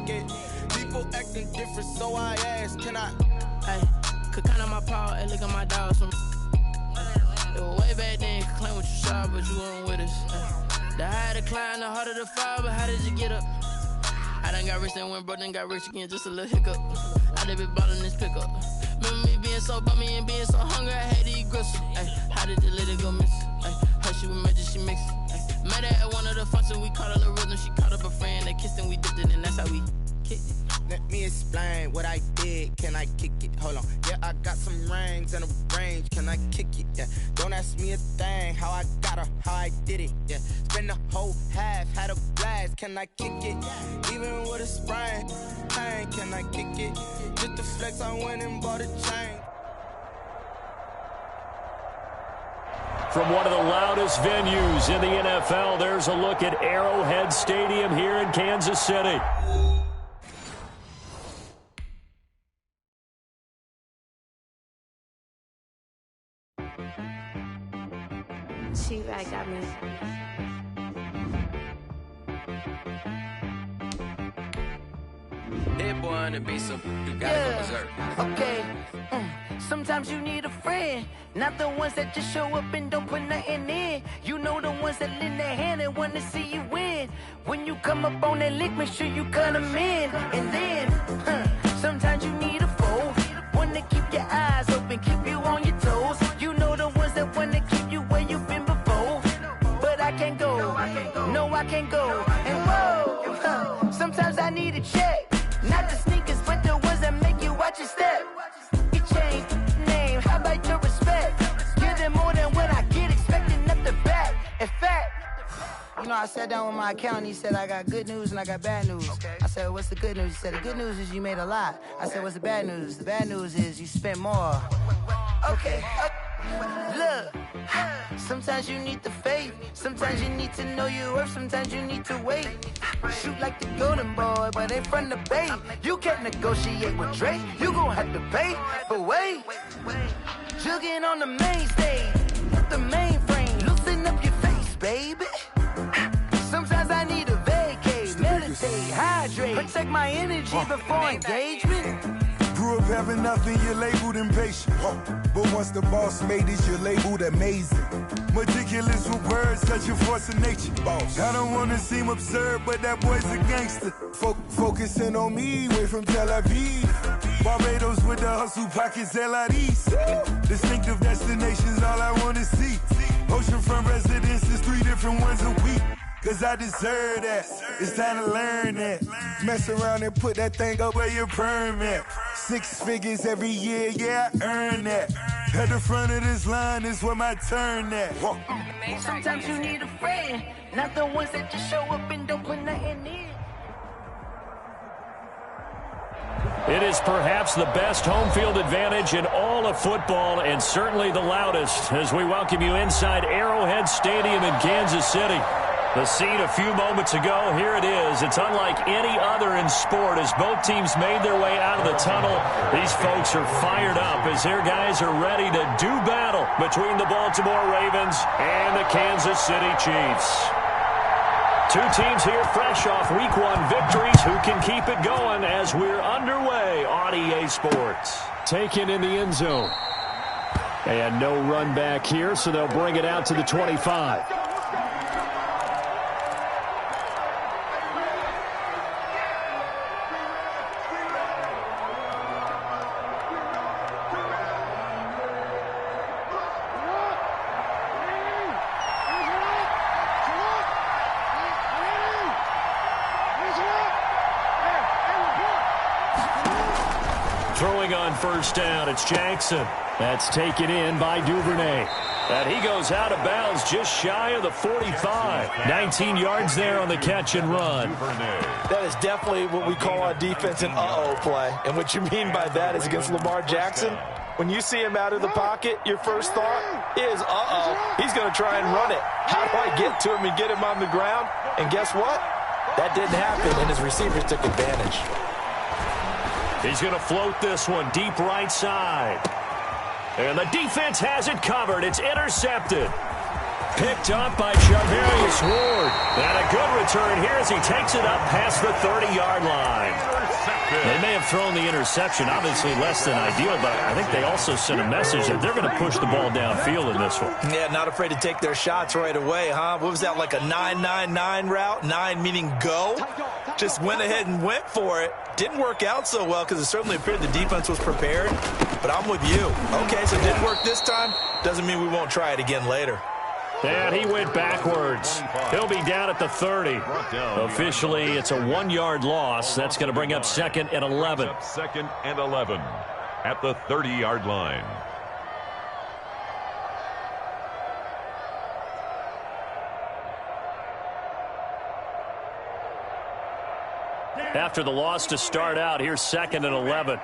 kick it. People acting different, so I ask, can I? Hey, could count on my power, hey, look at my dogs from. It was way back then, you could claim what you saw, but you weren't with us. The higher the climb, the harder the fall, but how did you get up? I done got rich and went broke, then got rich again, just a little hiccup. I done been ballin' this pickup. Remember me being so bummy and being so hungry, I had to eat gristle. Ay, how did the lady go miss? Ay, her she was magic, she mixed. Ay, met her at one of the functions, we caught a little rhythm. She caught up a friend, they kissed and we dipped it, and that's how we kicked it. Let me explain what I did. Can I kick it? Hold on. Yeah, I got some rings and a range. Can I kick it? Yeah. Don't ask me a thing. How I got her, how I did it. Yeah. Spend the whole half, had a blast. Can I kick it? Even with a sprain, pain. Can I kick it? Just the flex, I went and bought a chain. From one of the loudest venues in the NFL, there's a look at Arrowhead Stadium here in Kansas City. T-Rag got me. Hit boy on the beat, so you gotta go berserk. Okay. Sometimes you need a friend, not the ones that just show up and don't put nothing in. You know the ones that lend their hand and want to see you win. When you come up on that lick, make sure you cut them in. And then, sometimes you need a foe, one to keep your eyes open, keep you on your toes. You know the ones that want to keep you where you've been before. But I can't go, no I can't go. And whoa, sometimes I need a check. Not the sneakers, but the ones that make you watch your step. You change name, how about your respect? Give them more than what I get, expecting up the back. In fact, you know, I sat down with my accountant, he said, I got good news and I got bad news. I said, what's the good news? He said, the good news is you made a lot. I said, what's the bad news? The bad news is you spent more. Okay. Look, sometimes you need the faith, sometimes you need to know your worth, sometimes you need to wait. Shoot like the golden boy, but ain't from the bay. You can't negotiate with Drake, you gon' have to pay. But wait, jugging on the main stage, the mainframe, loosen up your face, baby. Sometimes I need a vacate, meditate, hydrate, protect my energy before engagement. Grew up having nothing, you're labeled impatient. But once the boss made it, you're labeled amazing. Meticulous with words, such a force of nature. Boss. I don't wanna seem absurd, but that boy's a gangster. Focusing on me, way from Tel Aviv. Barbados with the hustle pockets, LIDs. Distinctive destinations, all I wanna see. Oceanfront residences, 3 different ones a week. Cause I deserve that, it's time to learn that. Mess around and put that thing up where your permit. 6 figures every year, yeah, I earn that. At the front of this line is where my turn at. Sometimes you need a friend, not the ones that just show up and don't put nothing in. It is perhaps the best home field advantage in all of football, and certainly the loudest, as we welcome you inside Arrowhead Stadium in Kansas City. The scene a few moments ago, here it is. It's unlike any other in sport as both teams made their way out of the tunnel. These folks are fired up as their guys are ready to do battle between the Baltimore Ravens and the Kansas City Chiefs. 2 teams here fresh off Week 1 victories. Who can keep it going as we're underway on EA Sports? Taken in the end zone. And no run back here, so they'll bring it out to the 25. Throwing on first down, it's Jackson. That's taken in by Duvernay. And he goes out of bounds just shy of the 45. 19 yards there on the catch and run. That is definitely what we call on defense an uh-oh play. And what you mean by that is against Lamar Jackson, when you see him out of the pocket, your first thought is, uh-oh, he's going to try and run it. How do I get to him and get him on the ground? And guess what? That didn't happen, and his receivers took advantage. He's going to float this one deep right side. And the defense has it covered. It's intercepted. Picked up by Charvarius Ward. And a good return here as he takes it up past the 30-yard line. They may have thrown the interception, obviously less than ideal, but I think they also sent a message that they're going to push the ball downfield in this one. Yeah, not afraid to take their shots right away, huh? What was that, like a 9-9-9 route? 9 meaning go? Just went ahead and went for it. Didn't work out so well because it certainly appeared the defense was prepared, but I'm with you. Okay, so it didn't work this time. Doesn't mean we won't try it again later. And he went backwards. He'll be down at the 30. Officially, it's a 1-yard loss. That's going to bring up 2nd and 11. 2nd and 11 at the 30-yard line. After the loss to start out, here's 2nd and 11.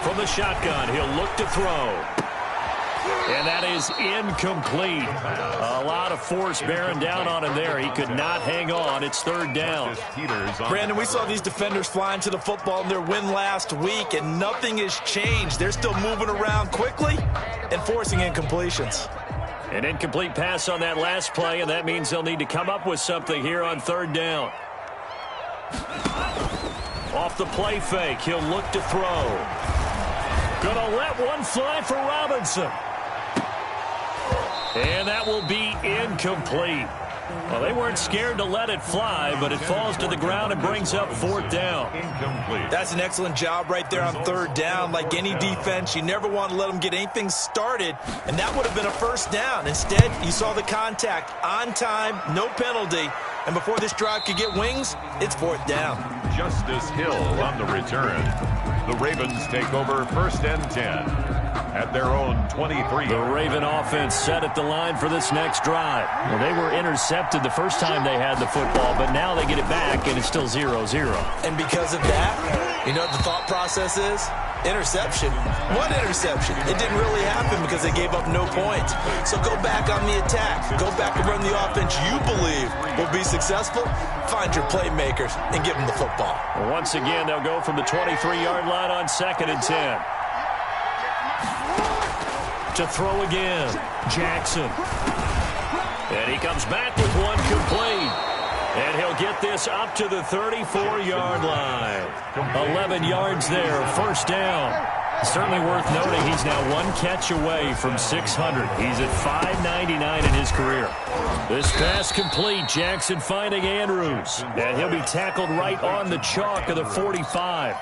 From the shotgun, he'll look to throw. And that is incomplete. A lot of force bearing down on him there. He could not hang on. It's 3rd down. Brandon, we saw these defenders flying to the football in their win last week, and nothing has changed. They're still moving around quickly and forcing incompletions. An incomplete pass on that last play, and that means they'll need to come up with something here on 3rd down. Off the play fake, he'll look to throw. Gonna let one fly for Robinson. And that will be incomplete. Well, they weren't scared to let it fly, but it falls to the ground and brings up 4th down. Incomplete. That's an excellent job right there on 3rd down. Like any defense, you never want to let them get anything started, and that would have been a 1st down. Instead, you saw the contact on time, no penalty, and before this drive could get wings, it's 4th down. Justice Hill on the return. The Ravens take over 1st and 10. At their own 23. The Raven offense set at the line for this next drive. Well, they were intercepted the first time they had the football, but now they get it back, and it's still 0-0. And because of that, you know what the thought process is? Interception. What interception? It didn't really happen because they gave up no points. So go back on the attack. Go back and run the offense you believe will be successful. Find your playmakers and give them the football. Well, once again, they'll go from the 23-yard line on 2nd and 10. To throw again, Jackson. And he comes back with one complete. And he'll get this up to the 34-yard line. 11 yards there, 1st down. Certainly worth noting he's now 1 catch away from 600. He's at 599 in his career. This pass complete, Jackson finding Andrews. And he'll be tackled right on the chalk of the 45.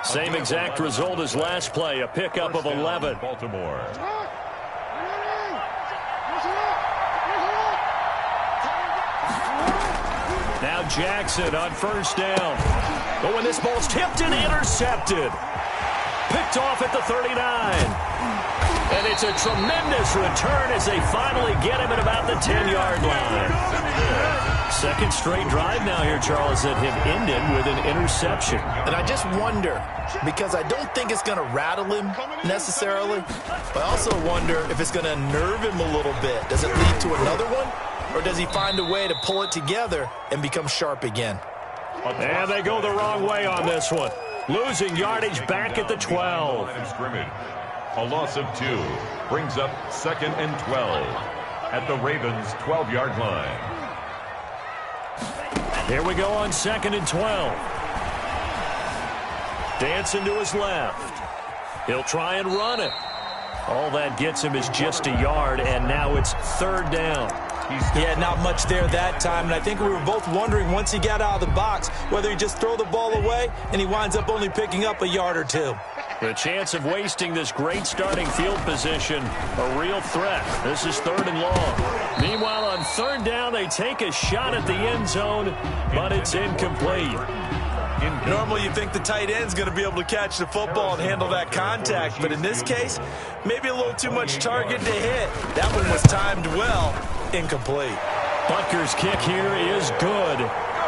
Same exact result as last play, a pickup of 11. Baltimore. Now Jackson on 1st down. But when this ball's tipped and intercepted. Picked off at the 39. And it's a tremendous return as they finally get him at about the 10-yard line. 2nd straight drive now here, Charles, that have ended with an interception. And I just wonder, because I don't think it's going to rattle him necessarily, but I also wonder if it's going to nerve him a little bit. Does it lead to another one? Or does he find a way to pull it together and become sharp again? And they go the wrong way on this one. Losing yardage back at the 12. A loss of 2 brings up 2nd and 12 at the Ravens' 12-yard line. Here we go on 2nd and 12. Dancing to his left. He'll try and run it. All that gets him is just a yard, and now it's 3rd down. Yeah, not much there that time, and I think we were both wondering once he got out of the box whether he just throw the ball away and he winds up only picking up a yard or 2. The chance of wasting this great starting field position, a real threat. This is 3rd and long. Meanwhile, on 3rd down, they take a shot at the end zone, but it's incomplete. Normally you think the tight end's going to be able to catch the football and handle that contact, but in this case, maybe a little too much target to hit. That one was timed well. Incomplete. Butker's kick here is good.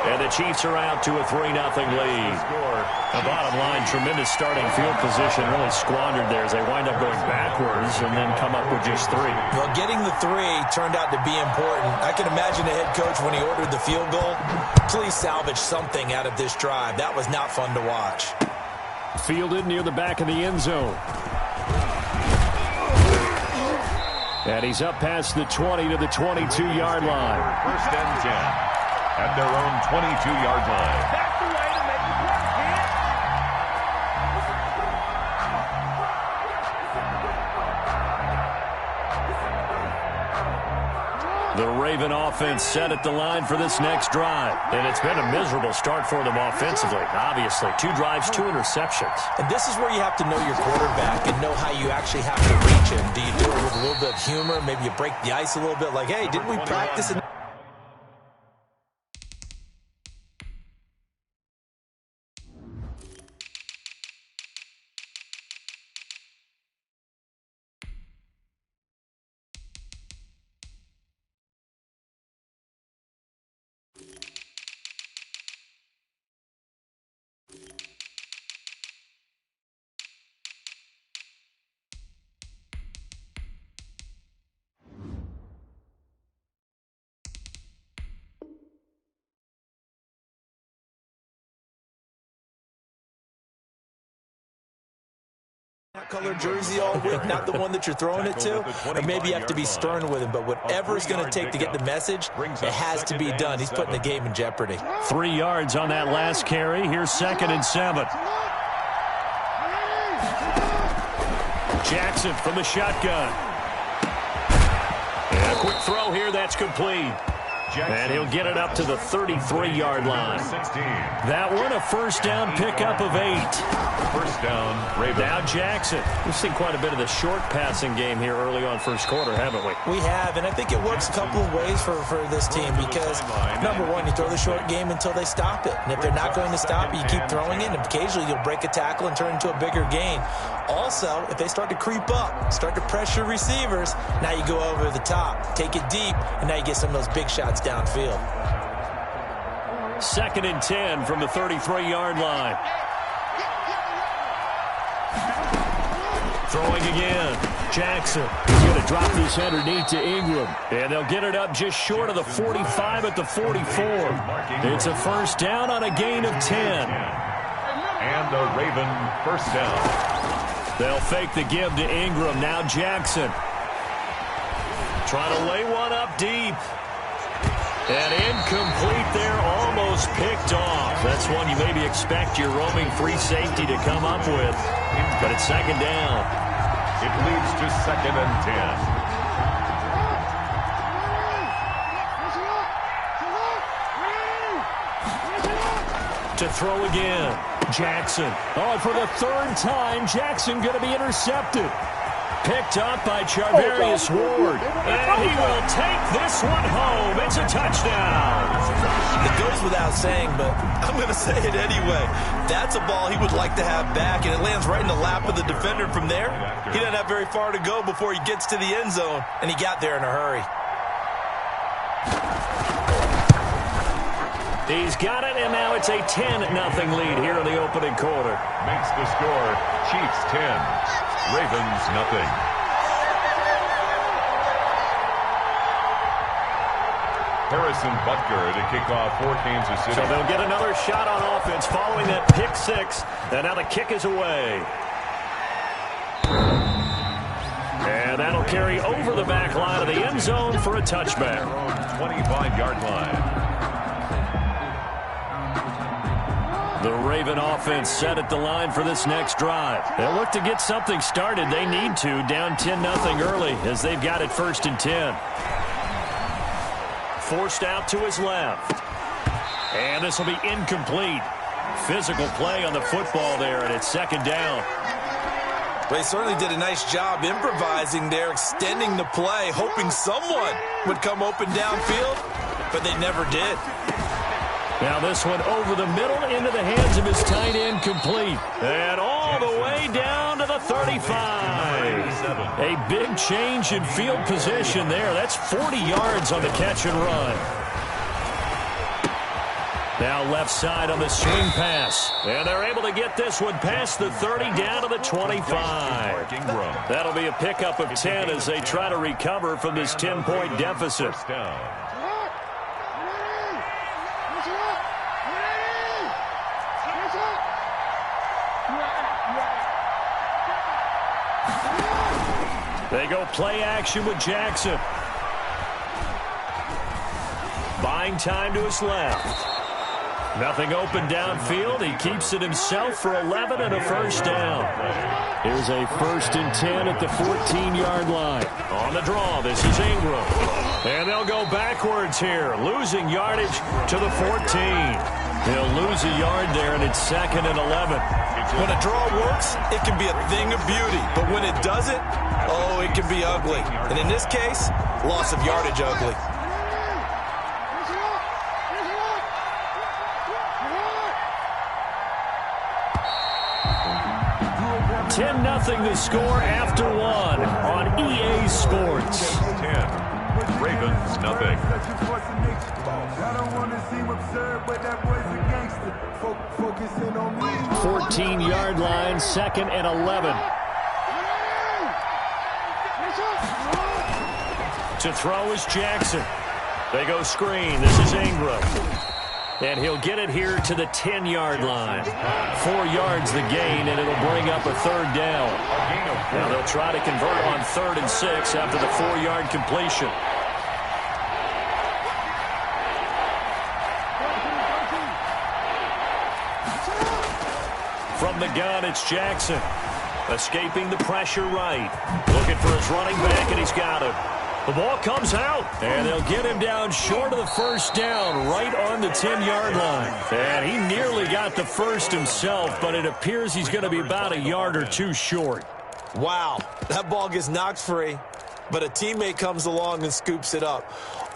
And the Chiefs are out to a 3-0 lead. The bottom line, tremendous starting field position, really squandered there as they wind up going backwards and then come up with just 3. Well, getting the 3 turned out to be important. I can imagine the head coach when he ordered the field goal. Please salvage something out of this drive. That was not fun to watch. Fielded near the back of the end zone. And he's up past the 20 to the 22-yard line. First and 10 at their own 22-yard line. That's the way to make the play, kid. The Raven offense set at the line for this next drive. And it's been a miserable start for them offensively. Obviously, 2 drives, 2 interceptions. And this is where you have to know your quarterback and know how you actually have to reach him. Do you do it with a little bit of humor? Maybe you break the ice a little bit like, hey, didn't we practice it? That color jersey all week, not the one that you're throwing it to, or maybe you have to be stern with him, but whatever it's going to take to get the message, it has to be done. He's putting the game in jeopardy. 3 yards on that last carry. Here's 2nd and 7. Jackson from the shotgun. And a quick throw here, that's complete. And he'll get it up to the 33-yard line. That one, a first down pickup of 8. First down, Ravens. Now Jackson. We've seen quite a bit of the short passing game here early on first quarter, haven't we? We have, and I think it works a couple of ways for this team because, number one, you throw the short game until they stop it. And if they're not going to stop it, you keep throwing it, and occasionally you'll break a tackle and turn it into a bigger gain. Also, if they start to creep up, start to pressure receivers, now you go over the top, take it deep, and now you get some of those big shots downfield. 2nd and 10 from the 33-yard line. Throwing again. Jackson. He's going to drop this underneath to Ingram. And they'll get it up just short of the 45 at the 44. It's a first down on a gain of 10. And a Raven first down. They'll fake the give to Ingram. Now Jackson. Trying to lay one up deep. And incomplete there, almost picked off. That's one you maybe expect your roaming free safety to come up with. But it's 2nd down. It leads to 2nd and 10. To throw again. Jackson. Oh, and for the 3rd time, Jackson going to be intercepted. Picked up by Charvarius Ward. And he will take this one home. It's a touchdown. It goes without saying, but I'm going to say it anyway. That's a ball he would like to have back, and it lands right in the lap of the defender from there. He doesn't have very far to go before he gets to the end zone, and he got there in a hurry. He's got it, and now it's a 10-0 lead here in the opening quarter. Makes the score Chiefs 10, Ravens nothing. Harrison Butker to kick off for Kansas City. So they'll get another shot on offense following that pick 6. And now the kick is away. And that'll carry over the back line of the end zone for a touchback. 25-yard line. The Raven offense set at the line for this next drive. They'll look to get something started. They need to, down 10-0 early as they've got it 1st and 10. Forced out to his left. And this will be incomplete. Physical play on the football there, and it's 2nd down. Well, he certainly did a nice job improvising there, extending the play, hoping someone would come open downfield, but they never did. Now this one over the middle into the hands of his tight end, complete. And all the way down to the 35. A big change in field position there. That's 40 yards on the catch and run. Now left side on the swing pass. And they're able to get this one past the 30 down to the 25. That'll be a pickup of 10 as they try to recover from this 10-point deficit. They go play action with Jackson. Buying time to his left. Nothing open downfield. He keeps it himself for 11 and a first down. Here's a 1st and 10 at the 14-yard line. On the draw, this is Ingram. And they'll go backwards here, losing yardage to the 14. He'll lose a yard there, and it's 2nd and 11. When a draw works, it can be a thing of beauty. But when it doesn't, oh, it can be ugly. And in this case, loss of yardage ugly. 10-0 the score after 1 on EA Sports. 10. Ravens, nothing. 14-yard line, 2nd and 11. To throw is Jackson. They go screen. This is Ingram. And he'll get it here to the 10-yard line. 4 yards the gain, and it'll bring up a 3rd down. Now they'll try to convert on 3rd and 6 after the 4-yard completion. From the gun, it's Jackson. Escaping the pressure right. Looking for his running back, and he's got him. The ball comes out, and they'll get him down short of the first down, right on the 10-yard line. And he nearly got the first himself, but it appears he's going to be about a yard or 2 short. Wow, that ball gets knocked free, but a teammate comes along and scoops it up.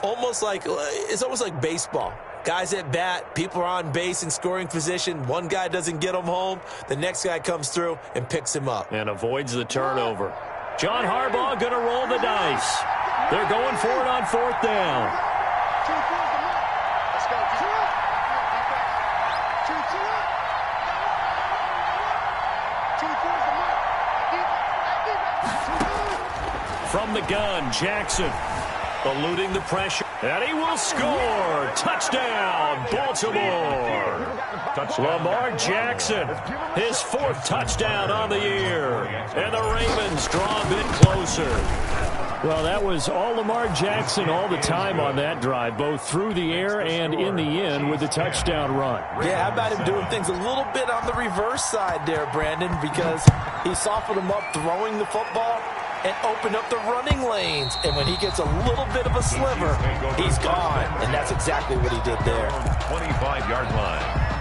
It's almost like baseball. Guys at bat, people are on base in scoring position. One guy doesn't get him home. The next guy comes through and picks him up. And avoids the turnover. John Harbaugh going to roll the dice. They're going for it on 4th down. From the gun, Jackson eluding the pressure. And he will score. Touchdown, Baltimore. Lamar Jackson, his 4th touchdown on the year. And the Ravens draw a bit closer. Well, that was all Lamar Jackson all the time on that drive, both through the air and in the end with the touchdown run. Yeah, how about him doing things a little bit on the reverse side there, Brandon, because he softened him up throwing the football and opened up the running lanes. And when he gets a little bit of a sliver, he's gone. And that's exactly what he did there. 25-yard line.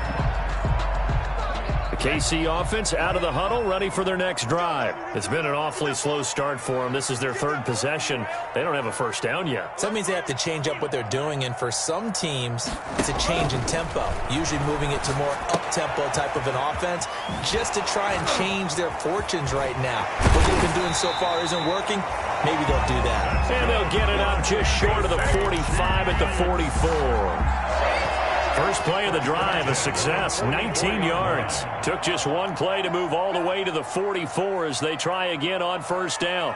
The KC offense out of the huddle, ready for their next drive. It's been an awfully slow start for them. This is their 3rd possession. They don't have a first down yet. So that means they have to change up what they're doing, and for some teams, it's a change in tempo, usually moving it to more up-tempo type of an offense just to try and change their fortunes right now. What they've been doing so far isn't working. Maybe they'll do that. And they'll get it up just short of the 45 at the 44. First play of the drive, a success, 19 yards. Took just 1 play to move all the way to the 44 as they try again on 1st down.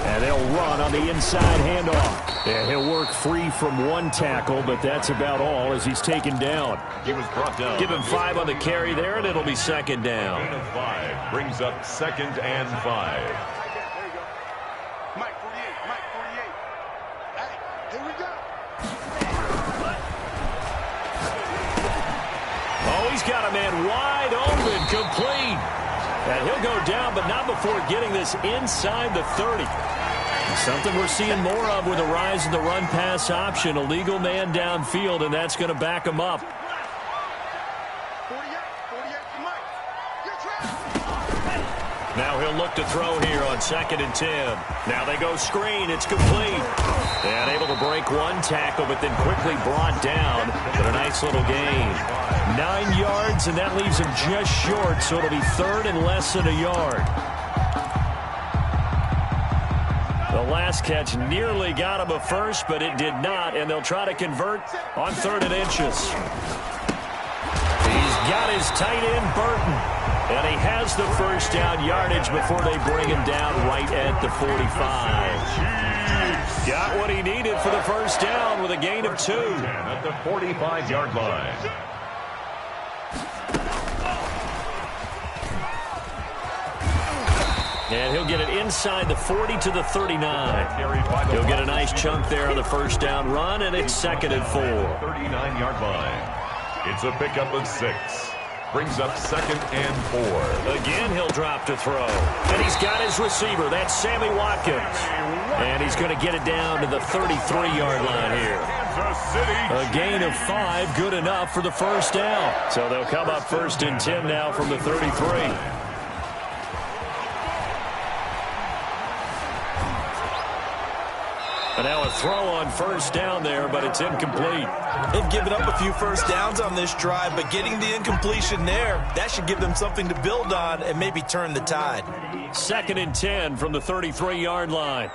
And they'll run on the inside handoff. And he'll work free from 1 tackle, but that's about all as he's taken down. He was brought down. Give him 5 on the carry there, and it'll be 2nd down. Gain of 5 brings up 2nd and 5. He's got a man wide open, complete. And he'll go down, but not before getting this inside the 30. Something we're seeing more of with the rise of the run-pass option. A legal man downfield, and that's going to back him up. Now he'll look to throw here on 2nd and 10. Now they go screen. It's complete. And able to break 1 tackle, but then quickly brought down. But a nice little gain. 9 yards, and that leaves him just short, so it'll be 3rd and less than a yard. The last catch nearly got him a first, but it did not, and they'll try to convert on 3rd and inches. He's got his tight end, Burton. And he has the first down yardage before they bring him down right at the 45. Got what he needed for the first down with a gain of 2. At the 45-yard line. And he'll get it inside the 40 to the 39. He'll get a nice chunk there on the first down run, and it's 2nd and 4. 39-yard line. It's a pickup of 6. Brings up 2nd and 4. Again, he'll drop to throw. And he's got his receiver. That's Sammy Watkins. And he's going to get it down to the 33-yard line here. A gain of 5, good enough for the first down. So they'll come up 1st and 10 now from the 33. And now a throw on first down there, but it's incomplete. They've given up a few first downs on this drive, but getting the incompletion there, that should give them something to build on and maybe turn the tide. 2nd and 10 from the 33-yard line.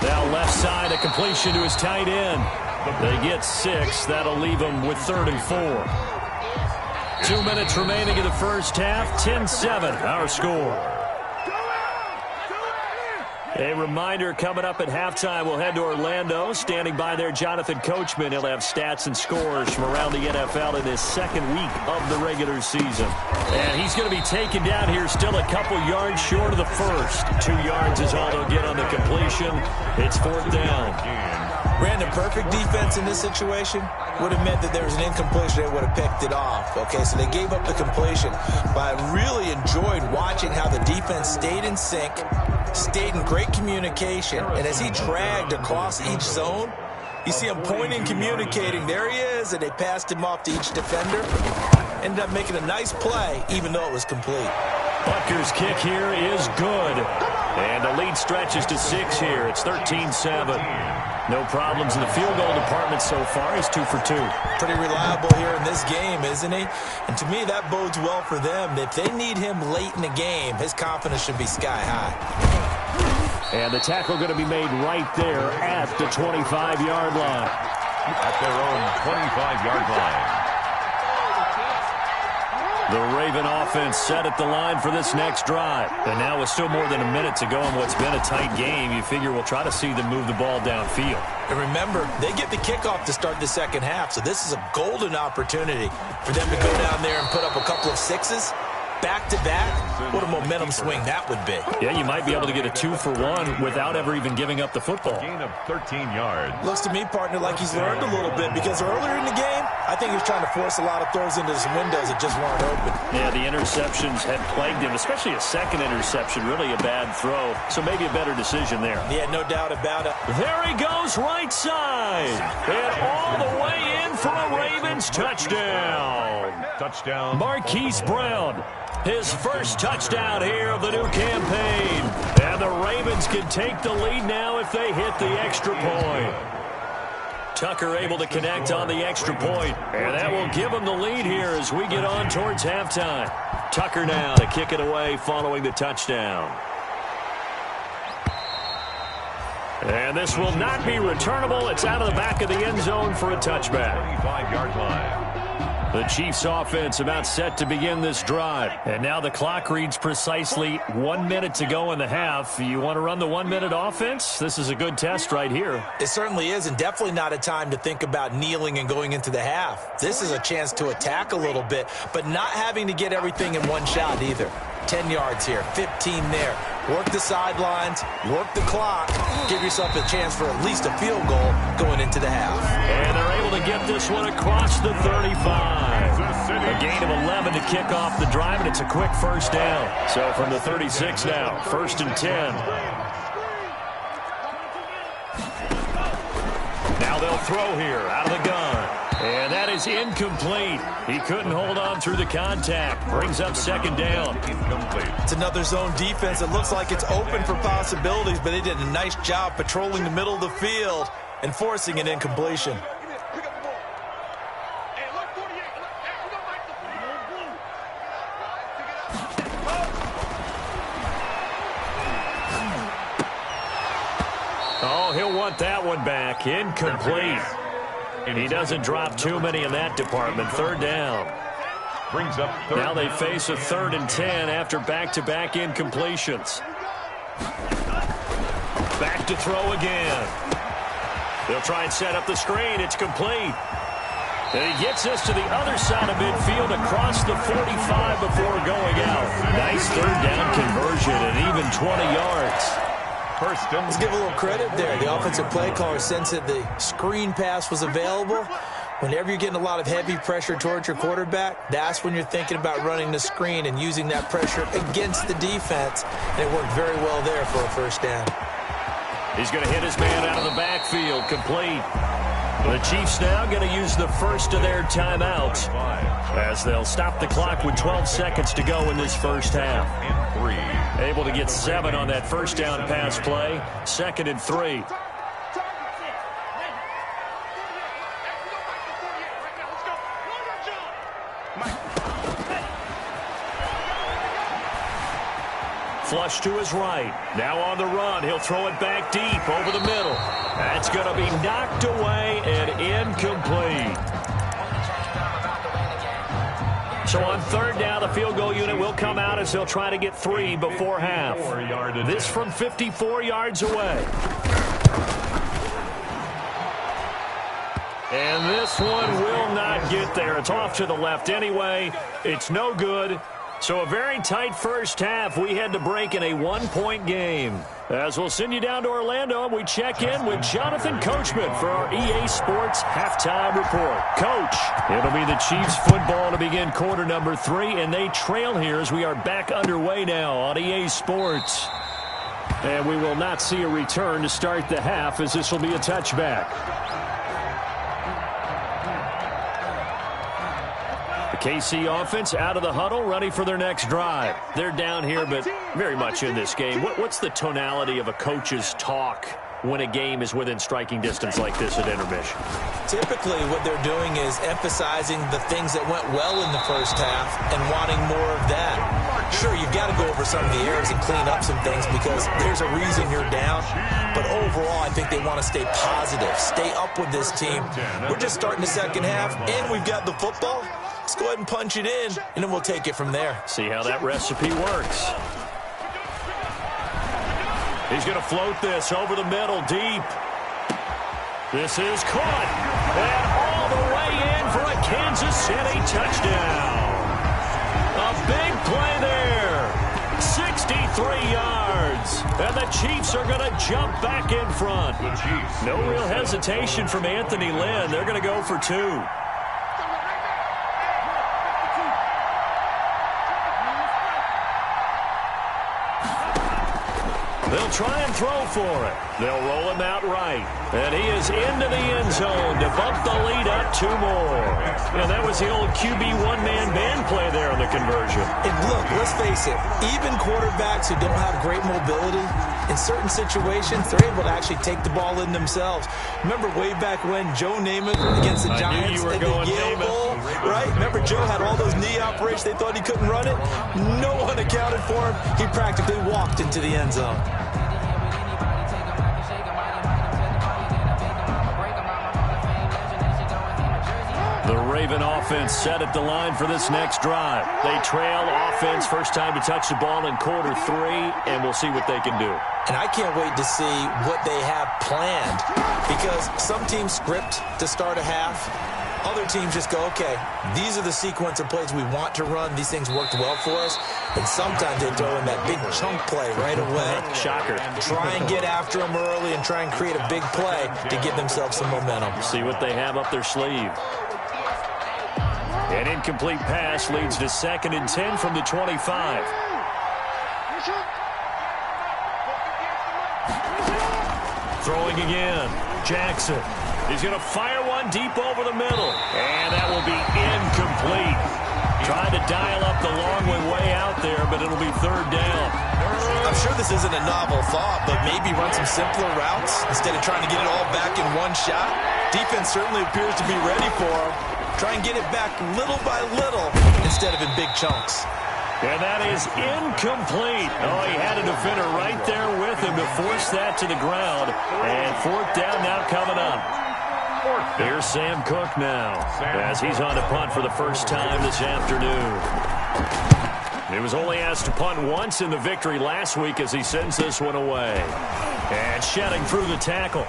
Now left side, a completion to his tight end. They get 6. That'll leave them with 3rd and 4. 2 minutes remaining in the first half. 10-7, our score. A reminder, coming up at halftime, we'll head to Orlando. Standing by there, Jonathan Coachman. He'll have stats and scores from around the NFL in his 2nd week of the regular season. And he's going to be taken down here still a couple yards short of the first. 2 yards is all they'll get on the completion. It's 4th down. Brandon, perfect defense in this situation would have meant that there was an incompletion. They would have picked it off. Okay, so they gave up the completion. But I really enjoyed watching how the defense stayed in sync, stayed in great communication, and as he dragged across each zone, you see him pointing, communicating. There he is, and they passed him off to each defender. Ended up making a nice play, even though it was complete. Butker's kick here is good. And the lead stretches to 6 here. It's 13-7. No problems in the field goal department so far. He's 2 for 2. Pretty reliable here in this game, isn't he? And to me, that bodes well for them. If they need him late in the game, his confidence should be sky high. And the tackle going to be made right there at the 25-yard line. At their own 25-yard line. The Raven offense set at the line for this next drive. And now with still more than a minute to go in what's been a tight game, you figure we'll try to see them move the ball downfield. And remember, they get the kickoff to start the second half, so this is a golden opportunity for them to go down there and put up a couple of 6s. Back-to-back, what a momentum swing that would be. Yeah, you might be able to get a 2-for-1 without ever even giving up the football. Gain of 13 yards. Looks to me, partner, like he's learned a little bit because earlier in the game, I think he was trying to force a lot of throws into some windows that just weren't open. Yeah, the interceptions had plagued him, especially a second interception, really a bad throw. So maybe a better decision there. Yeah, no doubt about it. There he goes, right side. And all the way in for a Ravens touchdown. Touchdown. Marquise Brown. His first touchdown here of the new campaign. And the Ravens can take the lead now if they hit the extra point. Tucker able to connect on the extra point. And that will give him the lead here as we get on towards halftime. Tucker now to kick it away following the touchdown. And this will not be returnable. It's out of the back of the end zone for a touchback. 25-yard line. The Chiefs offense about set to begin this drive. And now the clock reads precisely 1 minute to go in the half. You want to run the 1 minute offense? This is a good test right here. It certainly is, and definitely not a time to think about kneeling and going into the half. This is a chance to attack a little bit, but not having to get everything in one shot either. 10 yards here, 15 there. Work the sidelines, work the clock, give yourself a chance for at least a field goal going into the half. And they're able to get this one across the 35. A gain of 11 to kick off the drive, and it's a quick first down. So from the 36 now, 1st and 10. Now they'll throw here out of the gun. And that is incomplete. He couldn't hold on through the contact. Brings up 2nd down. Incomplete. It's another zone defense. It looks like it's open for possibilities, but they did a nice job patrolling the middle of the field and forcing an incompletion. Oh, he'll want that one back. Incomplete. He doesn't drop too many in that department. 3rd down. Brings up third. Now they face a 3rd and 10 after back-to-back incompletions. Back to throw again. They'll try and set up the screen. It's complete. And he gets us to the other side of midfield across the 45 before going out. Nice third down conversion and even 20 yards. Let's give a little credit there. The offensive play caller sensed that the screen pass was available. Whenever you're getting a lot of heavy pressure towards your quarterback, that's when you're thinking about running the screen and using that pressure against the defense. And it worked very well there for a first down. He's going to hit his man out of the backfield, complete. The Chiefs now going to use the first of their timeouts as they'll stop the clock with 12 seconds to go in this first half. Able to get 7 on that first down pass play. 2nd and 3. Flush to his right. Now on the run. He'll throw it back deep over the middle. That's going to be knocked away and incomplete. So on third down, the field goal unit will come out as they'll try to get 3 before half. This from 54 yards away. And this one will not get there. It's off to the left anyway. It's no good. So a very tight first half. We had to break in a 1-point game. As we'll send you down to Orlando, and we check in with Jonathan Coachman for our EA Sports Halftime Report. Coach, it'll be the Chiefs football to begin quarter number 3, and they trail here as we are back underway now on EA Sports. And we will not see a return to start the half, as this will be a touchback. KC offense out of the huddle, ready for their next drive. They're down here, but very much in this game. What's the tonality of a coach's talk when a game is within striking distance like this at intermission? Typically, what they're doing is emphasizing the things that went well in the first half and wanting more of that. Sure, you've got to go over some of the errors and clean up some things because there's a reason you're down. But overall, I think they want to stay positive, stay up with this team. We're just starting the second half, and we've got the football. Let's go ahead and punch it in, and then we'll take it from there. See how that recipe works. He's going to float this over the middle, deep. This is caught. And all the way in for a Kansas City touchdown. A big play there. 63 yards. And the Chiefs are going to jump back in front. No real hesitation from Anthony Lynn. They're going to go for 2. They'll try and throw for it. They'll roll him out right. And he is into the end zone to bump the lead up 2 more. And that was the old QB one-man band play there on the conversion. And look, let's face it, even quarterbacks who don't have great mobility, in certain situations, they're able to actually take the ball in themselves. Remember way back when Joe Namath against the Giants at the Yale Bowl, right? Remember Joe had all those knee operations. They thought he couldn't run it. No one accounted for him. He practically walked into the end zone. The Raven offense set at the line for this next drive. They trail offense, first time to touch the ball in quarter 3, and we'll see what they can do. And I can't wait to see what they have planned because some teams script to start a half. Other teams just go, okay, these are the sequence of plays we want to run. These things worked well for us. And sometimes they throw in that big chunk play right away. Shocker. Try and get after them early and try and create a big play to give themselves some momentum. See what they have up their sleeve. An incomplete pass leads to 2nd and 10 from the 25. Throwing again. Jackson. He's going to fire one deep over the middle. And that will be incomplete. Trying to dial up the long way out there, but it'll be 3rd down. I'm sure this isn't a novel thought, but maybe run some simpler routes instead of trying to get it all back in one shot. Defense certainly appears to be ready for him. Try and get it back little by little instead of in big chunks. And that is incomplete. Oh, he had a defender right there with him to force that to the ground. And 4th down now coming up. Here's Sam Cook now as he's on to punt for the first time this afternoon. He was only asked to punt once in the victory last week as he sends this one away. And shedding through the tackle.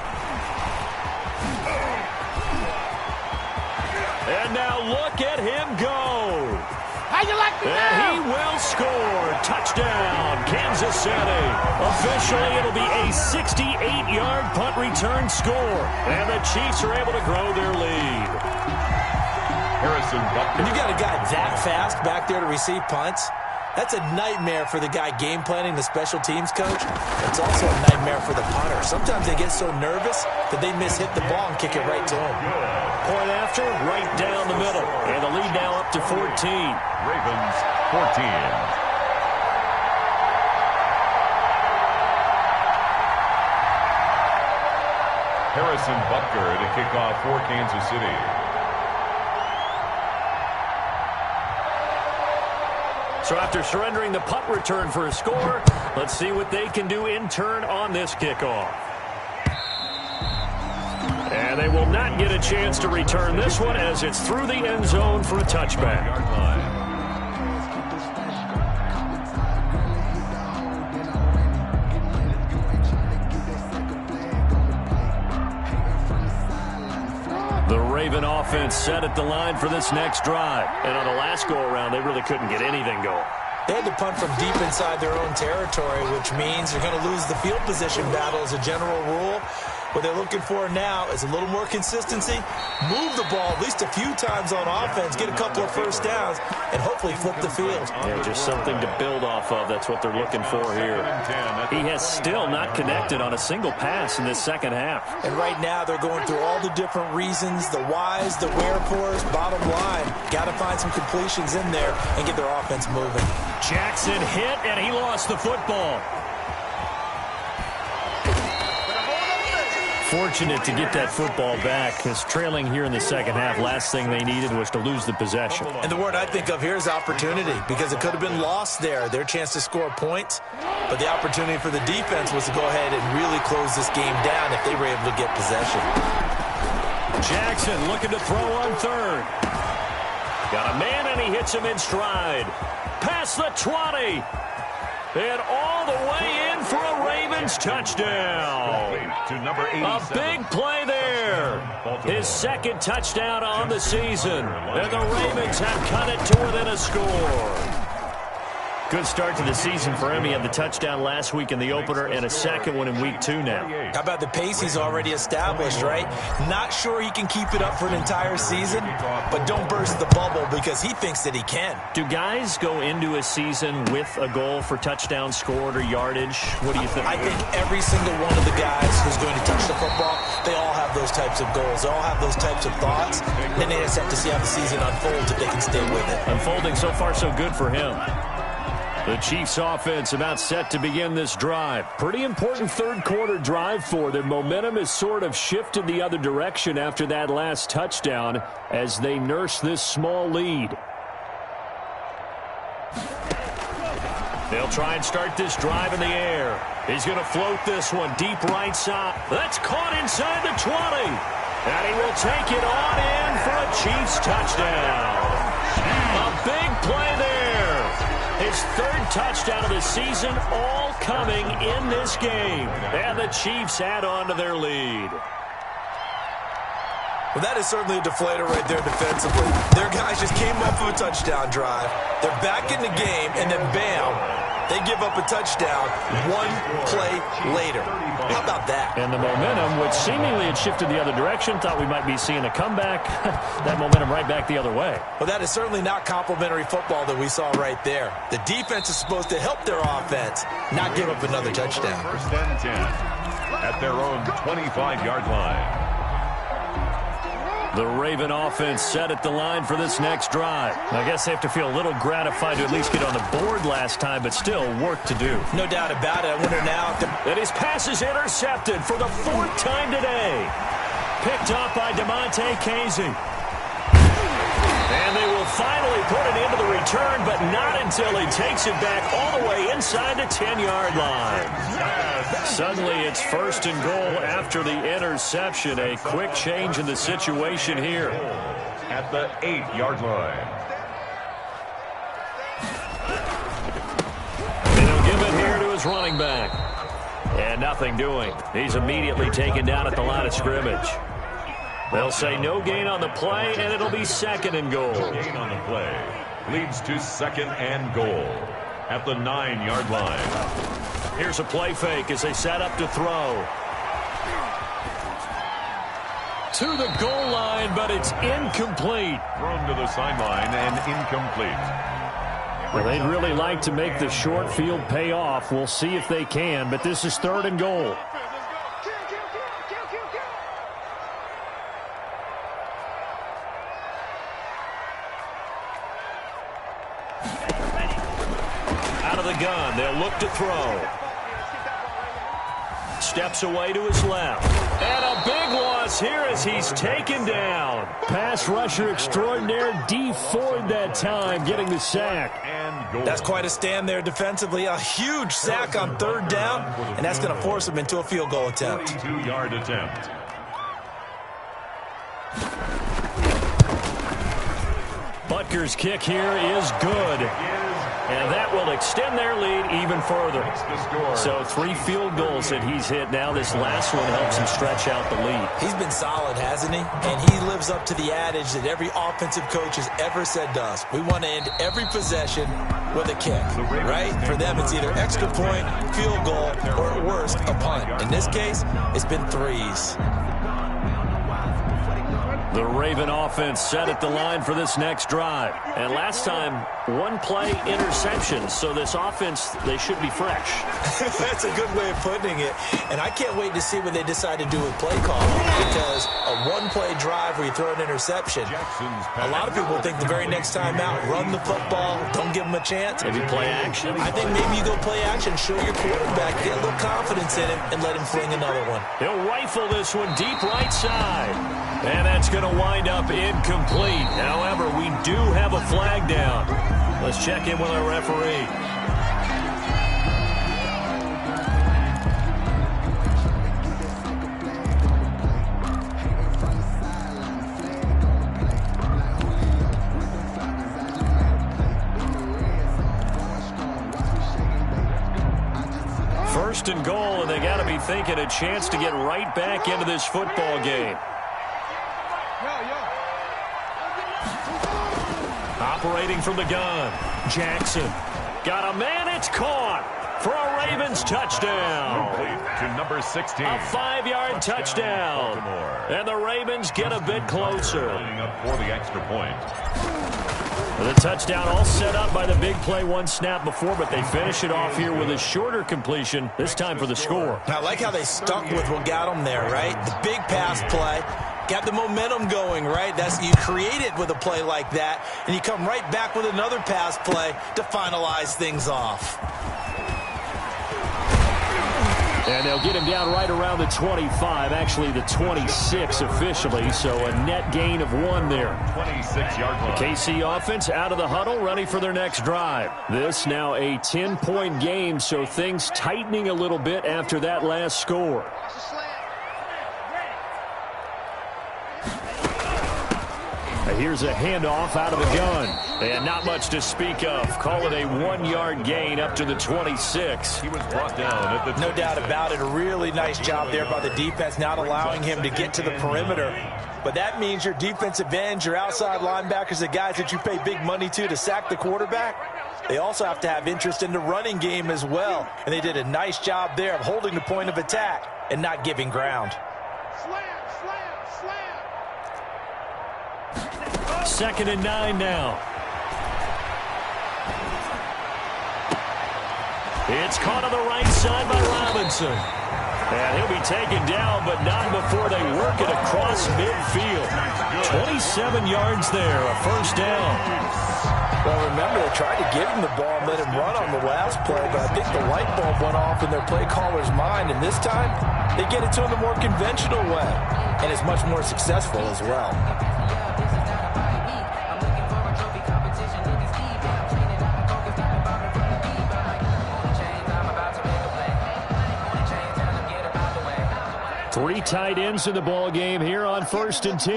And he will score. Touchdown, Kansas City. Officially, it'll be a 68-yard punt return score. And the Chiefs are able to grow their lead. Harrison Butker. When you got a guy that fast back there to receive punts, that's a nightmare for the guy game planning, the special teams coach. It's also a nightmare for the punter. Sometimes they get so nervous that they hit the ball and kick it right to him. Point after, right down the middle. And the lead now up to 14. Ravens 14. Harrison Butker to kick off for Kansas City. So after surrendering the punt return for a score, let's see what they can do in turn on this kickoff. And they will not get a chance to return this one as it's through the end zone for a touchback. The Raven offense set at the line for this next drive. And on the last go-around, they really couldn't get anything going. They had to punt from deep inside their own territory, which means they're going to lose the field position battle as a general rule. What they're looking for now is a little more consistency, move the ball at least a few times on offense, get a couple of first downs, and hopefully flip the field. Yeah, just something to build off of. That's what they're looking for here. He has still not connected on a single pass in this second half. And right now they're going through all the different reasons, the whys, the wherefores. Bottom line, got to find some completions in there and get their offense moving. Jackson hit, and he lost the football. Fortunate to get that football back, because trailing here in the second half, last thing they needed was to lose the possession. And the word I think of here is opportunity, because it could have been lost there, their chance to score points. But the opportunity for the defense was to go ahead and really close this game down if they were able to get possession. Jackson looking to throw on third. Got a man, and he hits him in stride. Past the 20. And all the way in for a Ravens touchdown. To number 87. A big play there. His second touchdown on the season. And the Ravens have cut it to within a score. Good start to the season for him. He had the touchdown last week in the opener and a second one in week 2 now. How about the pace he's already established, right? Not sure he can keep it up for an entire season, but don't burst the bubble because he thinks that he can. Do guys go into a season with a goal for touchdown scored or yardage? What do you think? I think every single one of the guys who's going to touch the football, they all have those types of goals. They all have those types of thoughts. Then they just have to see how the season unfolds if they can stay with it. Unfolding so far so good for him. The Chiefs offense about set to begin this drive. Pretty important third quarter drive for them. Momentum has sort of shifted the other direction after that last touchdown as they nurse this small lead. They'll try and start this drive in the air. He's going to float this one deep right side. That's caught inside the 20. And he will take it on in for a Chiefs touchdown. A big play there. His third touchdown of the season, all coming in this game. And the Chiefs add on to their lead. Well, that is certainly a deflator right there defensively. Their guys just came off of a touchdown drive. They're back in the game, and then bam, they give up a touchdown one play later. How about that? And the momentum, which seemingly had shifted the other direction, thought we might be seeing a comeback. That momentum right back the other way. Well, that is certainly not complimentary football that we saw right there. The defense is supposed to help their offense, not give up another touchdown. First and 10 at their own 25-yard line. The Raven offense set at the line for this next drive. I guess they have to feel a little gratified to at least get on the board last time, but still work to do. No doubt about it. I wonder now if and his pass is intercepted for the 4th time today. Picked up by DeMonte Casey. And they will finally put it into the return, but not until he takes it back all the way inside the 10-yard line. Suddenly it's 1st and goal after the interception. A quick change in the situation here. At the 8-yard line. And he'll give it here to his running back. And nothing doing. He's immediately taken down at the line of scrimmage. They'll say no gain on the play, and it'll be 2nd and goal. Gain on the play. leads to 2nd and goal at the 9-yard line. Here's a play fake as they set up to throw. To the goal line, but it's incomplete. Thrown to the sideline and incomplete. Well, they'd really like to make the short field pay off. We'll see if they can, but this is 3rd and goal. Out of the gun, they'll look to throw. Steps away to his left. And a big loss here as he's taken down. Pass rusher extraordinaire, D. Ford that time, getting the sack. That's quite a stand there defensively. A huge sack on 3rd down, and that's going to force him into a field goal attempt. 42-yard attempt. Butker's kick here is good. And that will extend their lead even further. So 3 field goals that he's hit now. This last one helps him stretch out the lead. He's been solid, hasn't he? And he lives up to the adage that every offensive coach has ever said to us. We want to end every possession with a kick, right? For them, it's either extra point, field goal, or at worst, a punt. In this case, it's been 3s. The Raven offense set at the line for this next drive. And last time, 1-play interceptions. So this offense, they should be fresh. That's a good way of putting it. And I can't wait to see what they decide to do with play calling. Because a 1-play drive where you throw an interception, a lot of people think the very next time out, run the football, don't give them a chance. Maybe play action. I think maybe you go play action, show your quarterback, get a little confidence in him, and let him fling another one. He'll rifle this one deep right side. And that's going to wind up incomplete. However, we do have a flag down. Let's check in with our referee. First and goal, and they got to be thinking a chance to get right back into this football game. Operating from the gun, Jackson. Got a man, it's caught for a Ravens touchdown. To number 16. A 5-yard touchdown. And the Ravens get a bit closer. Up for the extra point. The touchdown all set up by the big play one snap before, but they finish it off here with a shorter completion, this time for the score. I like how they stuck with what got them there, right? The big pass play. Got the momentum going, right? You create it with a play like that, and you come right back with another pass play to finalize things off. And they'll get him down right around the 25, actually the 26 officially, so a net gain of 1 there. 26-yard line. The KC offense out of the huddle, ready for their next drive. This now a 10-point game, so things tightening a little bit after that last score. Here's a handoff out of the gun. And not much to speak of. Call it a 1-yard gain up to the 26. He was brought down at the No doubt about it. A really nice job there by the defense, not allowing him to get to the perimeter. But that means your defensive ends, your outside linebackers, the guys that you pay big money to sack the quarterback, they also have to have interest in the running game as well. And they did a nice job there of holding the point of attack and not giving ground. 2nd and 9 now. It's caught on the right side by Robinson. And he'll be taken down, but not before they work it across midfield. 27 yards there, a first down. Well, remember, they tried to give him the ball and let him run on the last play, but I think the light bulb went off in their play caller's mind, and this time they get it to him the more conventional way, and it's much more successful as well. Three tight ends in the ball game here on 1st and 10.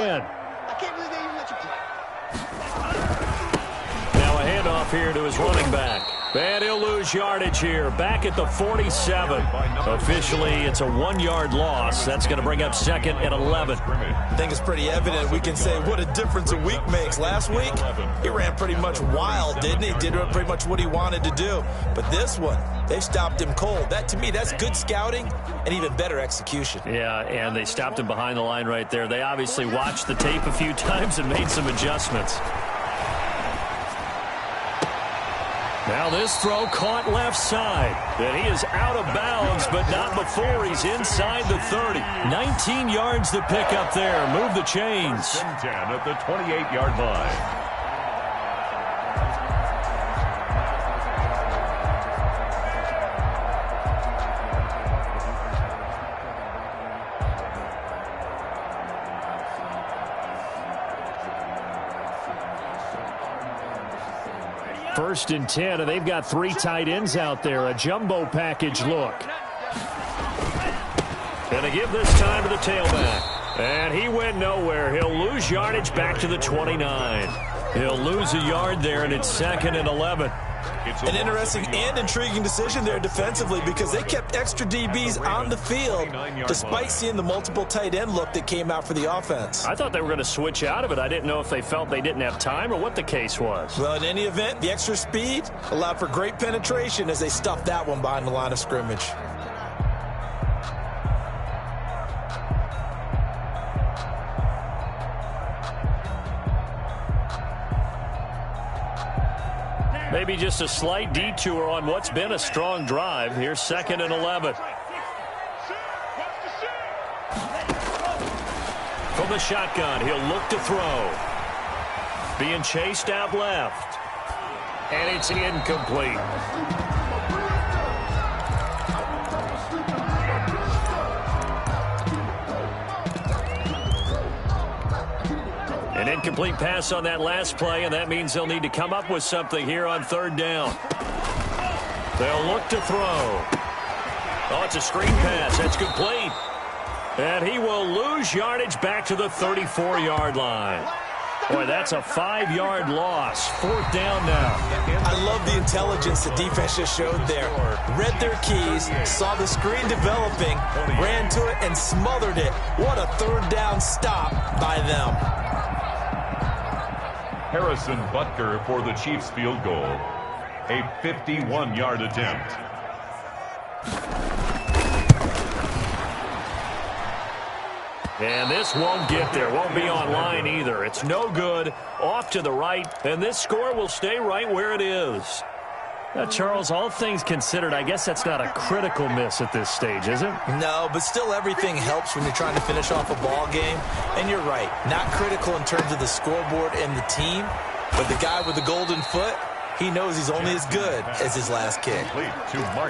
Now a handoff here to his running back. And he'll lose yardage here, back at the 47. Officially, it's a 1-yard loss. That's going to bring up second and 11. I think it's pretty evident. We can say what a difference a week makes. Last week, he ran pretty much wild, didn't he? Did pretty much what he wanted to do. But this one, they stopped him cold. That, to me, that's good scouting and even better execution. Yeah, and they stopped him behind the line right there. They obviously watched the tape a few times and made some adjustments. Now this throw caught left side. And he is out of bounds, but not before he's inside the 30. 19 yards to pick up there. Move the chains. 10 at the 28-yard line. First and 10, and they've got 3 tight ends out there. A jumbo package look. Going to give this time to the tailback. And he went nowhere. He'll lose yardage back to the 29. He'll lose a yard there, and it's second and 11. An interesting and intriguing decision there defensively because they kept extra DBs on the field despite seeing the multiple tight end look that came out for the offense. I thought they were going to switch out of it. I didn't know if they felt they didn't have time or what the case was. Well, in any event, the extra speed allowed for great penetration as they stuffed that one behind the line of scrimmage. Maybe just a slight detour on what's been a strong drive. Here's second and 11. From the shotgun, he'll look to throw. Being chased out left. And it's incomplete. An incomplete pass on that last play, and that means they'll need to come up with something here on third down. They'll look to throw. Oh, it's a screen pass. That's complete. And he will lose yardage back to the 34-yard line. Boy, that's a 5-yard loss. Fourth down now. I love the intelligence the defense just showed there. Read their keys, saw the screen developing, ran to it, and smothered it. What a third down stop by them. Harrison Butker for the Chiefs field goal. A 51-yard attempt. And this won't get there. Won't be online either. It's no good. Off to the right. And this score will stay right where it is. Now, Charles, all things considered, I guess that's not a critical miss at this stage, is it? No, but still everything helps when you're trying to finish off a ball game. And you're right, not critical in terms of the scoreboard and the team, but the guy with the golden foot, he knows he's only as good as his last kick.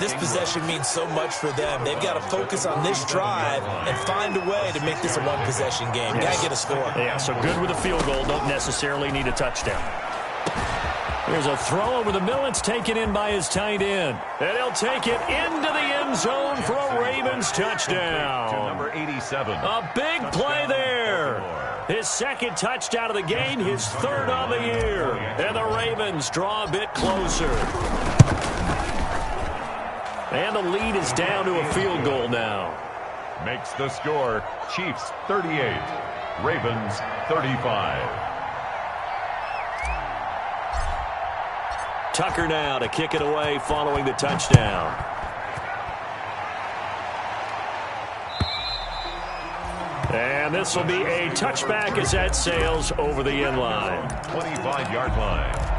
This possession means so much for them. They've got to focus on this drive and find a way to make this a one-possession game. Got to get a score. Yeah, so good with a field goal. Don't necessarily need a touchdown. Here's a throw over the middle. It's taken in by his tight end. And he'll take it into the end zone for a Ravens touchdown. To number 87. A big play there. His second touchdown of the game, his third on the year. And the Ravens draw a bit closer. And the lead is down to a field goal now. Makes the score Chiefs 38, Ravens 35. Tucker now to kick it away following the touchdown. And this will be a touchback as that sails over the end line. 25-yard line.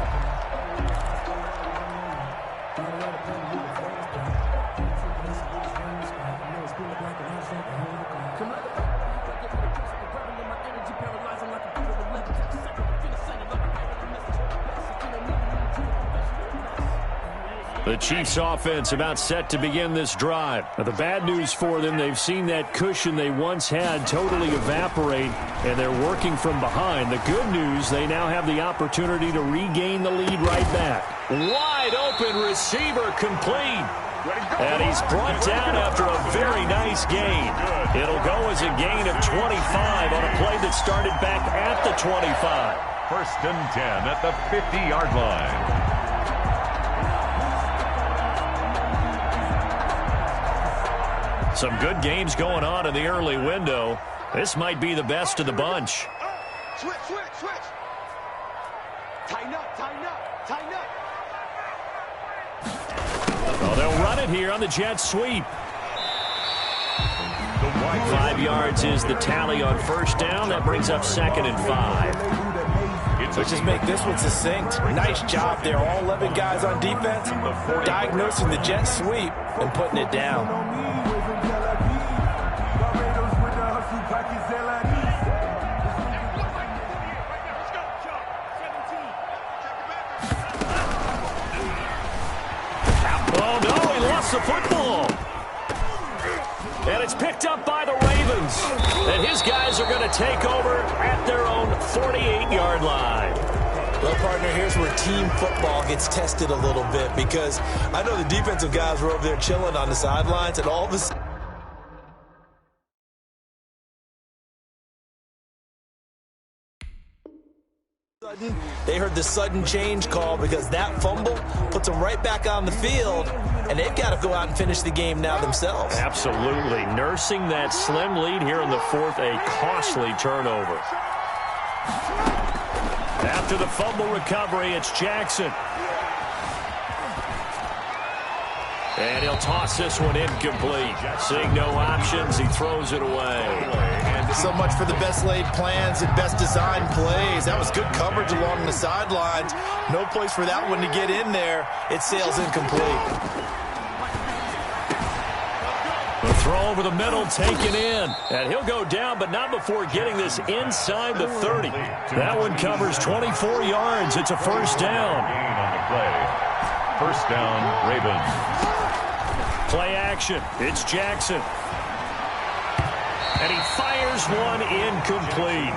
The Chiefs offense about set to begin this drive. Now, the bad news for them, they've seen that cushion they once had totally evaporate, and they're working from behind. The good news, they now have the opportunity to regain the lead right back. Wide open receiver complete. And he's brought down after a very nice gain. It'll go as a gain of 25 on a play that started back at the 25. First and 10 at the 50-yard line. Some good games going on in the early window. This might be the best of the bunch. Switch. Tighten up. Oh, they'll run it here on the jet sweep. 5 yards is the tally on first down. That brings up 2nd and 5. Let's just make this one succinct. Nice job there. All 11 guys on defense diagnosing the jet sweep and putting it down. Oh, no, he lost the football. And it's picked up by the Ravens. And his guys are going to take over at their own 48-yard line. Well, partner, here's where team football gets tested a little bit, because I know the defensive guys were over there chilling on the sidelines, and all of a sudden, they heard the sudden change call because that fumble puts them right back on the field, and they've got to go out and finish the game now themselves. Absolutely. Nursing that slim lead here in the 4th, a costly turnover. After the fumble recovery, it's Jackson. And he'll toss this one incomplete. Seeing no options, he throws it away. So much for the best laid plans and best designed plays. That was good coverage along the sidelines. No place for that one to get in there. It sails incomplete. The throw over the middle, taken in. And he'll go down, but not before getting this inside the 30. That one covers 24 yards. It's a first down. First down, Ravens. Play action. It's Jackson. And he fires one incomplete.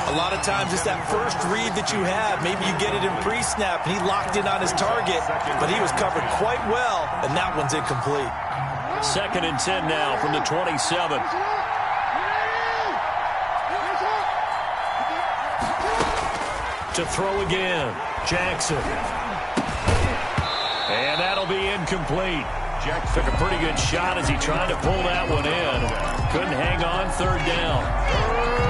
A lot of times it's that first read that you have. Maybe you get it in pre-snap, and he locked in on his target, but he was covered quite well, and that one's incomplete. 2nd and 10 now from the 27. To throw again, Jackson. And that'll be incomplete. Jackson took a pretty good shot as he tried to pull that one in. Couldn't hang on, 3rd down.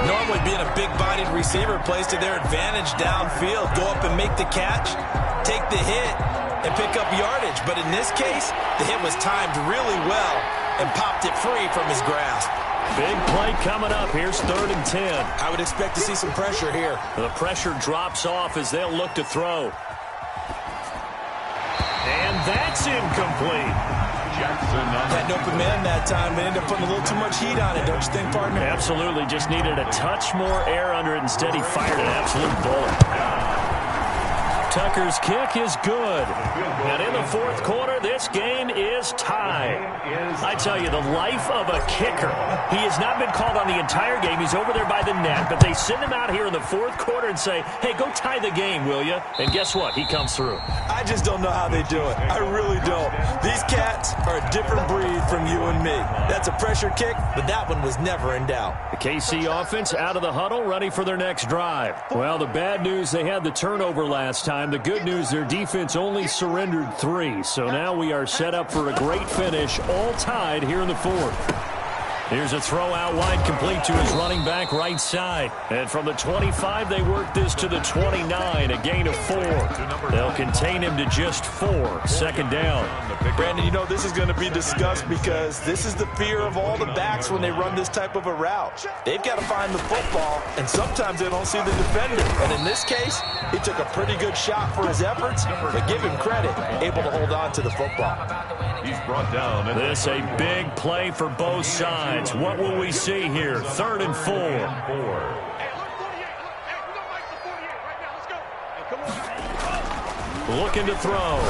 Normally being a big-bodied receiver plays to their advantage downfield. Go up and make the catch, take the hit, and pick up yardage. But in this case, the hit was timed really well and popped it free from his grasp. Big play coming up. Here's 3rd and 10. I would expect to see some pressure here. The pressure drops off as they'll look to throw. And that's incomplete. Jackson Had an open man that time, but ended up putting a little too much heat on it, don't you think, partner? Absolutely. Just needed a touch more air under it. Instead, he fired an absolute bullet. Tucker's kick is good. And in the 4th quarter, this game is tied. I tell you, the life of a kicker. He has not been called on the entire game. He's over there by the net, but they send him out here in the 4th quarter and say, hey, go tie the game, will you? And guess what? He comes through. I just don't know how they do it. I really don't. These cats are a different breed from you and me. That's a pressure kick, but that one was never in doubt. The KC offense out of the huddle, ready for their next drive. Well, the bad news, they had the turnover last time. The good news, their defense only surrendered 3. So now we are set up for a great finish, all tied here in the 4th. Here's a throw out wide, complete to his running back right side. And from the 25, they work this to the 29, a gain of 4. They'll contain him to just 4. 2nd down. Brandon, you know this is going to be discussed because this is the fear of all the backs when they run this type of a route. They've got to find the football, and sometimes they don't see the defender. And in this case, he took a pretty good shot for his efforts, but give him credit, able to hold on to the football. He's brought down. This a big play for both sides. What will we see here? 3rd and 4. Looking to throw.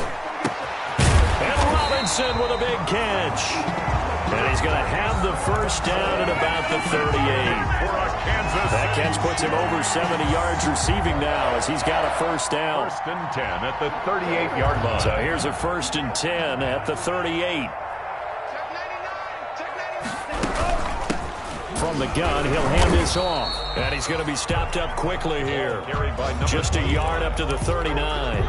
And Robinson with a big catch. And he's going to have the first down at about the 38. That catch puts him over 70 yards receiving now as he's got a first down. 1st and 10 at the 38-yard line. So here's a 1st and 10 at the 38. from the gun. He'll hand this off. And he's going to be stopped up quickly here. Just a yard up to the 39.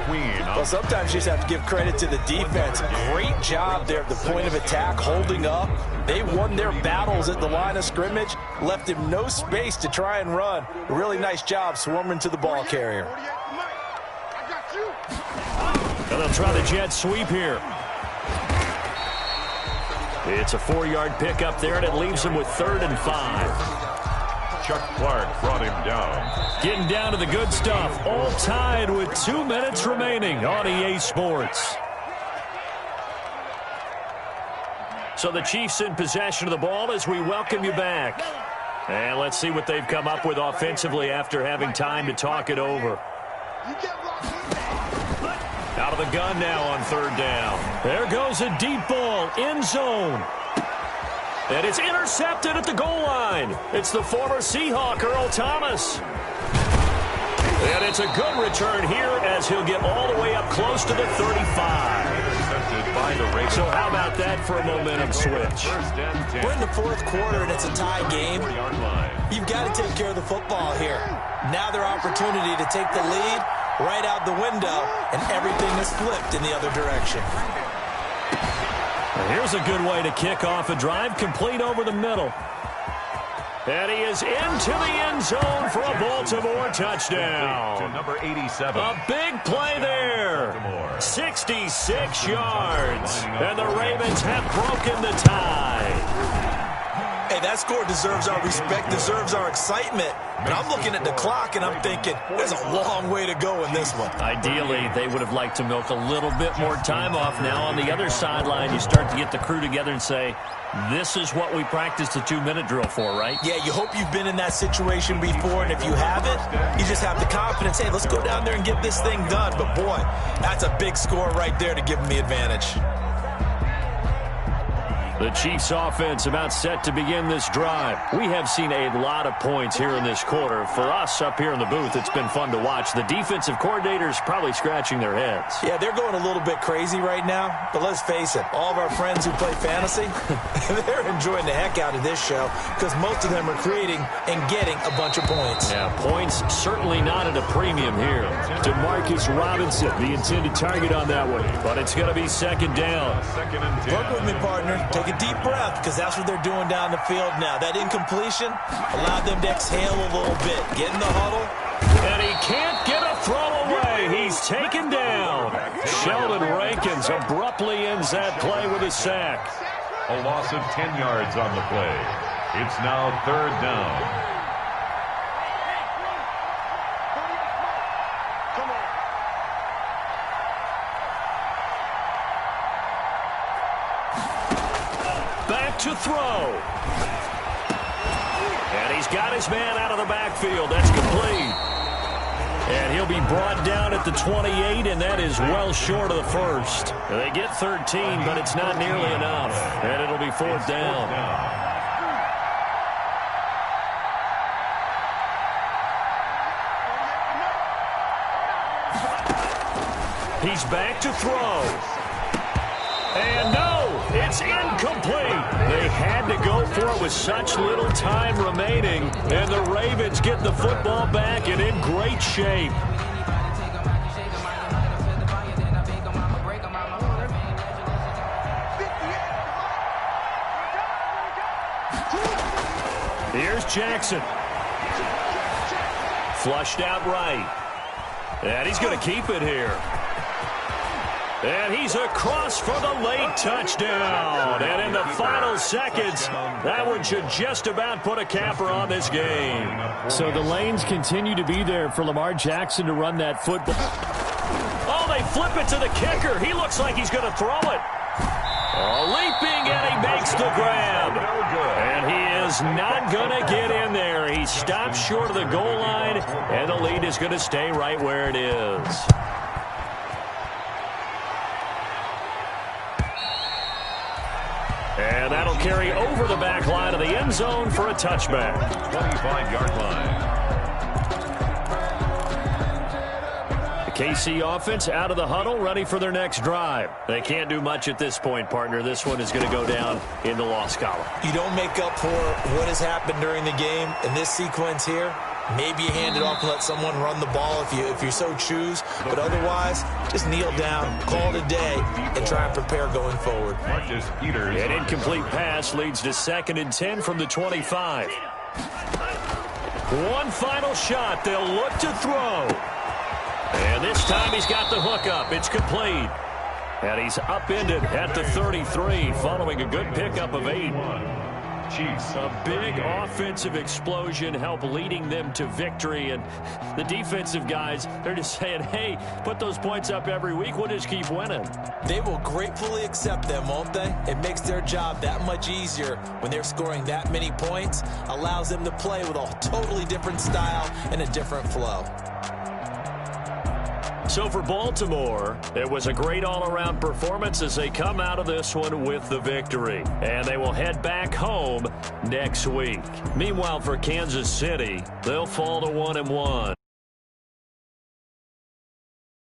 Well, sometimes you just have to give credit to the defense. Great job there at the point of attack, holding up. They won their battles at the line of scrimmage, left him no space to try and run. A really nice job swarming to the ball carrier. And they'll try the jet sweep here. It's a 4-yard pickup there, and it leaves him with 3rd and 5. Chuck Clark brought him down. Getting down to the good stuff. All tied with 2 minutes remaining on EA Sports. So the Chiefs in possession of the ball as we welcome you back. And let's see what they've come up with offensively after having time to talk it over. Out of the gun now on 3rd down. There goes a deep ball, end zone. And it's intercepted at the goal line. It's the former Seahawk, Earl Thomas. And it's a good return here as he'll get all the way up close to the 35. So how about that for a momentum switch? We're in the 4th quarter and it's a tie game. You've got to take care of the football here. Now their opportunity to take the lead right out the window, and everything is flipped in the other direction. Here's a good way to kick off a drive, complete over the middle. And he is into the end zone for a Baltimore touchdown. To number 87. A big play there. 66 yards. And the Ravens have broken the tie. Hey, that score deserves our respect, deserves our excitement. But I'm looking at the clock, and I'm thinking, there's a long way to go in this one. Ideally, they would have liked to milk a little bit more time off. Now, on the other sideline, you start to get the crew together and say, this is what we practiced the 2-minute drill for, right? Yeah, you hope you've been in that situation before, and if you haven't, you just have the confidence, hey, let's go down there and get this thing done. But, boy, that's a big score right there to give them the advantage. The Chiefs offense about set to begin this drive. We have seen a lot of points here in this quarter. For us up here in the booth, it's been fun to watch. The defensive coordinators probably scratching their heads. Yeah, they're going a little bit crazy right now. But let's face it, all of our friends who play fantasy, they're enjoying the heck out of this show because most of them are creating and getting a bunch of points. Yeah, points certainly not at a premium here. DeMarcus Robinson, the intended target on that one. But it's going to be 2nd down. Work with me, partner. Take a deep breath because that's what they're doing down the field now. That incompletion allowed them to exhale a little bit. Get in the huddle. And he can't get a throw away. He's taken down. Sheldon Rankins abruptly ends that play with a sack. A loss of 10 yards on the play. It's now 3rd down. To throw. And he's got his man out of the backfield. That's complete. And he'll be brought down at the 28, and that is well short of the first. They get 13, but it's not nearly enough. And it'll be 4th down. He's back to throw. And no, it's incomplete. They had to go for it with such little time remaining. And the Ravens get the football back and in great shape. Here's Jackson. Flushed out right. And he's going to keep it here. And he's across for the late touchdown. And in the final seconds, that one should just about put a capper on this game. So the lanes continue to be there for Lamar Jackson to run that football. Oh, they flip it to the kicker. He looks like he's going to throw it. Oh, leaping, and he makes the grab. And he is not going to get in there. He stops short of the goal line, and the lead is going to stay right where it is. And that'll carry over the back line of the end zone for a touchback. 25-yard line. The KC offense out of the huddle, ready for their next drive. They can't do much at this point, partner. This one is going to go down in the loss column. You don't make up for what has happened during the game in this sequence here. Maybe you hand it off and let someone run the ball if you so choose. But otherwise, just kneel down, call it a day, and try and prepare going forward. An incomplete pass leads to 2nd and 10 from the 25. One final shot. They'll look to throw. And this time he's got the hook up. It's complete. And he's upended at the 33 following a good pickup of 8. A big offensive explosion helped leading them to victory. And the defensive guys, they're just saying, hey, put those points up every week. We'll just keep winning. They will gratefully accept them, won't they? It makes their job that much easier when they're scoring that many points. Allows them to play with a totally different style and a different flow. So for Baltimore, it was a great all-around performance as they come out of this one with the victory. And they will head back home next week. Meanwhile, for Kansas City, they'll fall to 1-1.